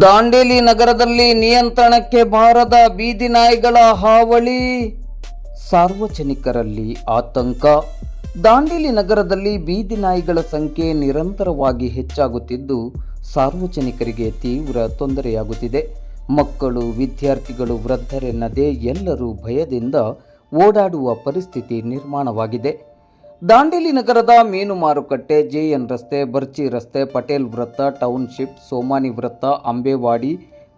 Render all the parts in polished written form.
ದಾಂಡೇಲಿ ನಗರದಲ್ಲಿ ನಿಯಂತ್ರಣಕ್ಕೆ ಬಾರದ ಬೀದಿ ನಾಯಿಗಳ ಹಾವಳಿ, ಸಾರ್ವಜನಿಕರಲ್ಲಿ ಆತಂಕ. ದಾಂಡೇಲಿ ನಗರದಲ್ಲಿ ಬೀದಿ ನಾಯಿಗಳ ಸಂಖ್ಯೆ ನಿರಂತರವಾಗಿ ಹೆಚ್ಚಾಗುತ್ತಿದ್ದು ಸಾರ್ವಜನಿಕರಿಗೆ ತೀವ್ರ ತೊಂದರೆಯಾಗುತ್ತಿದೆ. ಮಕ್ಕಳು, ವಿದ್ಯಾರ್ಥಿಗಳು, ವೃದ್ಧರೆನ್ನದೇ ಎಲ್ಲರೂ ಭಯದಿಂದ ಓಡಾಡುವ ಪರಿಸ್ಥಿತಿ ನಿರ್ಮಾಣವಾಗಿದೆ. ದಾಂಡೇಲಿ ನಗರದ ಮೀನು ಮಾರುಕಟ್ಟೆ, ಜೆಎನ್ ರಸ್ತೆ, ಬರ್ಚಿ ರಸ್ತೆ, ಪಟೇಲ್ ವೃತ್ತ, ಟೌನ್ಶಿಪ್, ಸೋಮಾನಿ ವೃತ್ತ, ಅಂಬೇವಾಡಿ,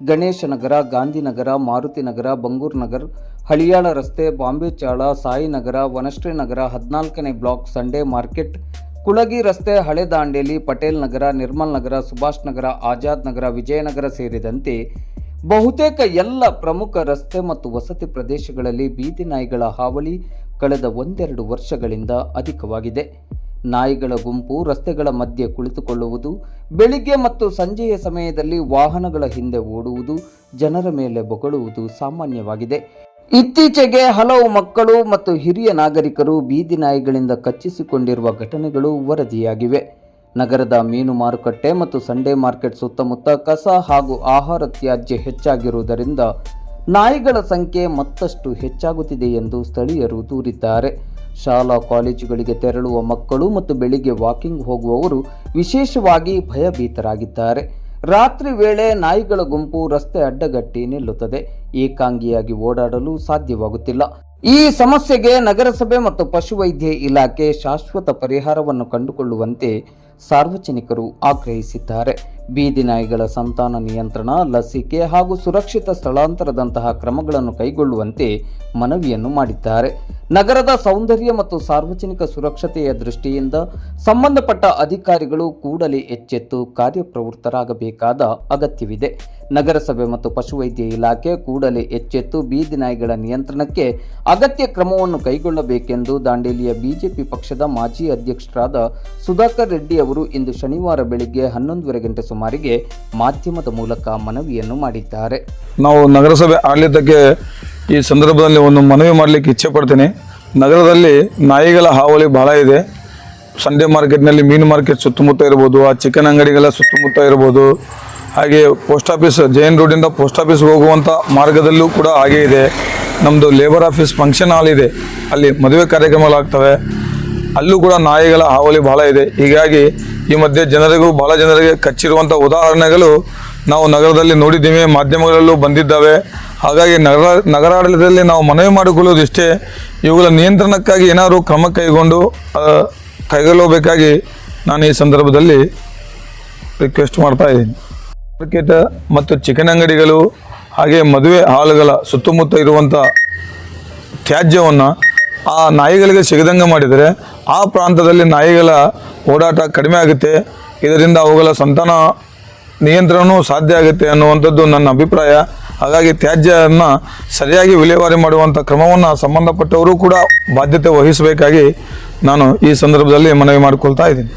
ಗಣೇಶ ನಗರ, ಗಾಂಧಿನಗರ, ಮಾರುತಿ ನಗರ, ಬಂಗೂರ್ ನಗರ್, ಹಳಿಯಾಳ ರಸ್ತೆ, ಬಾಂಬೆ ಚಾಳ, ಸಾಯಿನಗರ, ವನಶ್ರೀ ನಗರ, 14ನೇ ಬ್ಲಾಕ್, ಸಂಡೇ ಮಾರ್ಕೆಟ್, ಕುಳಗಿ ರಸ್ತೆ, ಹಳೆ ದಾಂಡೇಲಿ, ಪಟೇಲ್ ನಗರ, ನಿರ್ಮಲ್ ನಗರ, ಸುಭಾಷ್ ನಗರ, ಆಜಾದ್ ನಗರ, ವಿಜಯನಗರ ಸೇರಿದಂತೆ ಬಹುತೇಕ ಎಲ್ಲ ಪ್ರಮುಖ ರಸ್ತೆ ಮತ್ತು ವಸತಿ ಪ್ರದೇಶಗಳಲ್ಲಿ ಬೀದಿ ನಾಯಿಗಳ ಹಾವಳಿ ಕಳೆದ ಒಂದೆರಡು ವರ್ಷಗಳಿಂದ ಅಧಿಕವಾಗಿದೆ. ನಾಯಿಗಳ ಗುಂಪು ರಸ್ತೆಗಳ ಮಧ್ಯೆ ಕುಳಿತುಕೊಳ್ಳುವುದು, ಬೆಳಿಗ್ಗೆ ಮತ್ತು ಸಂಜೆಯ ಸಮಯದಲ್ಲಿ ವಾಹನಗಳ ಹಿಂದೆ ಓಡುವುದು, ಜನರ ಮೇಲೆ ಬೊಗಳುವುದು ಸಾಮಾನ್ಯವಾಗಿದೆ. ಇತ್ತೀಚೆಗೆ ಹಲವು ಮಕ್ಕಳು ಮತ್ತು ಹಿರಿಯ ನಾಗರಿಕರು ಬೀದಿ ನಾಯಿಗಳಿಂದ ಕಚ್ಚಿಸಿಕೊಂಡಿರುವ ಘಟನೆಗಳು ವರದಿಯಾಗಿವೆ. ನಗರದ ಮೀನು ಮಾರುಕಟ್ಟೆ ಮತ್ತು ಸಂಡೇ ಮಾರ್ಕೆಟ್ ಸುತ್ತಮುತ್ತ ಕಸ ಹಾಗೂ ಆಹಾರ ತ್ಯಾಜ್ಯ ಹೆಚ್ಚಾಗಿರುವುದರಿಂದ ನಾಯಿಗಳ ಸಂಖ್ಯೆ ಮತ್ತಷ್ಟು ಹೆಚ್ಚಾಗುತ್ತಿದೆ ಎಂದು ಸ್ಥಳೀಯರು ದೂರಿದ್ದಾರೆ. ಶಾಲಾ ಕಾಲೇಜುಗಳಿಗೆ ತೆರಳುವ ಮಕ್ಕಳು ಮತ್ತು ಬೆಳಿಗ್ಗೆ ವಾಕಿಂಗ್ ಹೋಗುವವರು ವಿಶೇಷವಾಗಿ ಭಯಭೀತರಾಗಿದ್ದಾರೆ. ರಾತ್ರಿ ವೇಳೆ ನಾಯಿಗಳ ಗುಂಪು ರಸ್ತೆ ಅಡ್ಡಗಟ್ಟಿ ನಿಲ್ಲುತ್ತದೆ. ಏಕಾಂಗಿಯಾಗಿ ಓಡಾಡಲು ಸಾಧ್ಯವಾಗುತ್ತಿಲ್ಲ. ಈ ಸಮಸ್ಯೆಗೆ ನಗರಸಭೆ ಮತ್ತು ಪಶುವೈದ್ಯ ಇಲಾಖೆ ಶಾಶ್ವತ ಪರಿಹಾರವನ್ನು ಕಂಡುಕೊಳ್ಳುವಂತೆ ಸಾರ್ವಜನಿಕರು ಆಗ್ರಹಿಸಿದ್ದಾರೆ. ಬೀದಿ ನಾಯಿಗಳ ಸಂತಾನ ನಿಯಂತ್ರಣ, ಲಸಿಕೆ ಹಾಗೂ ಸುರಕ್ಷಿತ ಸ್ಥಳಾಂತರದಂತಹ ಕ್ರಮಗಳನ್ನು ಕೈಗೊಳ್ಳುವಂತೆ ಮನವಿಯನ್ನು ಮಾಡಿದ್ದಾರೆ. ನಗರದ ಸೌಂದರ್ಯ ಮತ್ತು ಸಾರ್ವಜನಿಕ ಸುರಕ್ಷತೆಯ ದೃಷ್ಟಿಯಿಂದ ಸಂಬಂಧಪಟ್ಟ ಅಧಿಕಾರಿಗಳು ಕೂಡಲೇ ಎಚ್ಚೆತ್ತು ಕಾರ್ಯಪ್ರವೃತ್ತರಾಗಬೇಕಾದ ಅಗತ್ಯವಿದೆ. ನಗರಸಭೆ ಮತ್ತು ಪಶುವೈದ್ಯ ಇಲಾಖೆ ಕೂಡಲೇ ಎಚ್ಚೆತ್ತು ಬೀದಿ ನಾಯಿಗಳ ನಿಯಂತ್ರಣಕ್ಕೆ ಅಗತ್ಯ ಕ್ರಮವನ್ನು ಕೈಗೊಳ್ಳಬೇಕೆಂದು ದಾಂಡೇಲಿಯ ಬಿಜೆಪಿ ಪಕ್ಷದ ಮಾಜಿ ಅಧ್ಯಕ್ಷರಾದ ಸುಧಾಕರ್ ರೆಡ್ಡಿ ಅವರು ಇಂದು ಶನಿವಾರ ಬೆಳಿಗ್ಗೆ 11:30 ಗಂಟೆ ಸುಮಾರಿಗೆ ಮಾಧ್ಯಮದ ಮೂಲಕ ಮನವಿಯನ್ನು ಮಾಡಿದ್ದಾರೆ. ನಾವು ನಗರಸಭೆ ಆಡಳಿತಕ್ಕೆ ಈ ಸಂದರ್ಭದಲ್ಲಿ ಒಂದು ಮನವಿ ಮಾಡಲಿಕ್ಕೆ ಇಚ್ಛೆ ಪಡ್ತೀನಿ. ನಗರದಲ್ಲಿ ನಾಯಿಗಳ ಹಾವಳಿ ಬಹಳ ಇದೆ. ಸಂಡೇ ಮಾರ್ಕೆಟ್ನಲ್ಲಿ, ಮೀನು ಮಾರ್ಕೆಟ್ ಸುತ್ತಮುತ್ತ ಇರ್ಬೋದು, ಆ ಚಿಕನ್ ಅಂಗಡಿಗಳ ಸುತ್ತಮುತ್ತ ಇರ್ಬೋದು, ಹಾಗೆ ಪೋಸ್ಟ್ ಆಫೀಸ್, ಜೈನ್ ರೋಡಿಂದ ಪೋಸ್ಟ್ ಆಫೀಸ್ಗೆ ಹೋಗುವಂಥ ಮಾರ್ಗದಲ್ಲೂ ಕೂಡ ಹಾಗೇ ಇದೆ. ನಮ್ಮದು ಲೇಬರ್ ಆಫೀಸ್ ಫಂಕ್ಷನ್ ಹಾಲ್ ಇದೆ, ಅಲ್ಲಿ ಮದುವೆ ಕಾರ್ಯಕ್ರಮಗಳಾಗ್ತವೆ, ಅಲ್ಲೂ ಕೂಡ ನಾಯಿಗಳ ಹಾವಳಿ ಬಹಳ ಇದೆ. ಹೀಗಾಗಿ ಈ ಮಧ್ಯೆ ಬಹಳ ಜನರಿಗೆ ಕಚ್ಚಿರುವಂಥ ಉದಾಹರಣೆಗಳು ನಾವು ನಗರದಲ್ಲಿ ನೋಡಿದ್ದೀವಿ, ಮಾಧ್ಯಮಗಳಲ್ಲೂ ಬಂದಿದ್ದಾವೆ. ಹಾಗಾಗಿ ನಗರಾಡಳಿತದಲ್ಲಿ ನಾವು ಮನವಿ ಮಾಡಿಕೊಳ್ಳೋದು ಇಷ್ಟೇ, ಇವುಗಳ ನಿಯಂತ್ರಣಕ್ಕಾಗಿ ಏನಾದರೂ ಕ್ರಮ ಕೈಗೊಳ್ಳಬೇಕಾಗಿ ನಾನು ಈ ಸಂದರ್ಭದಲ್ಲಿ ರಿಕ್ವೆಸ್ಟ್ ಮಾಡ್ತಾ ಇದ್ದೀನಿ. ಮಾರ್ಕೆಟ್ ಮತ್ತು ಚಿಕನ್ ಅಂಗಡಿಗಳು ಹಾಗೆ ಮದುವೆ ಹಾಲುಗಳ ಸುತ್ತಮುತ್ತ ಇರುವಂಥ ತ್ಯಾಜ್ಯವನ್ನು ಆ ನಾಯಿಗಳಿಗೆ ಸಿಗದಂಗೆ ಮಾಡಿದರೆ ಆ ಪ್ರಾಂತದಲ್ಲಿ ನಾಯಿಗಳ ಓಡಾಟ ಕಡಿಮೆ ಆಗುತ್ತೆ. ಇದರಿಂದ ಅವುಗಳ ಸಂತಾನ ನಿಯಂತ್ರಣವೂ ಸಾಧ್ಯ ಆಗುತ್ತೆ ಅನ್ನುವಂಥದ್ದು ನನ್ನ ಅಭಿಪ್ರಾಯ. ಹಾಗಾಗಿ ತ್ಯಾಜ್ಯವನ್ನು ಸರಿಯಾಗಿ ವಿಲೇವಾರಿ ಮಾಡುವಂಥ ಕ್ರಮವನ್ನು ಸಂಬಂಧಪಟ್ಟವರು ಕೂಡ ಬಾಧ್ಯತೆ ವಹಿಸಬೇಕಾಗಿ ನಾನು ಈ ಸಂದರ್ಭದಲ್ಲಿ ಮನವಿ ಮಾಡಿಕೊಳ್ತಾ ಇದ್ದೀನಿ.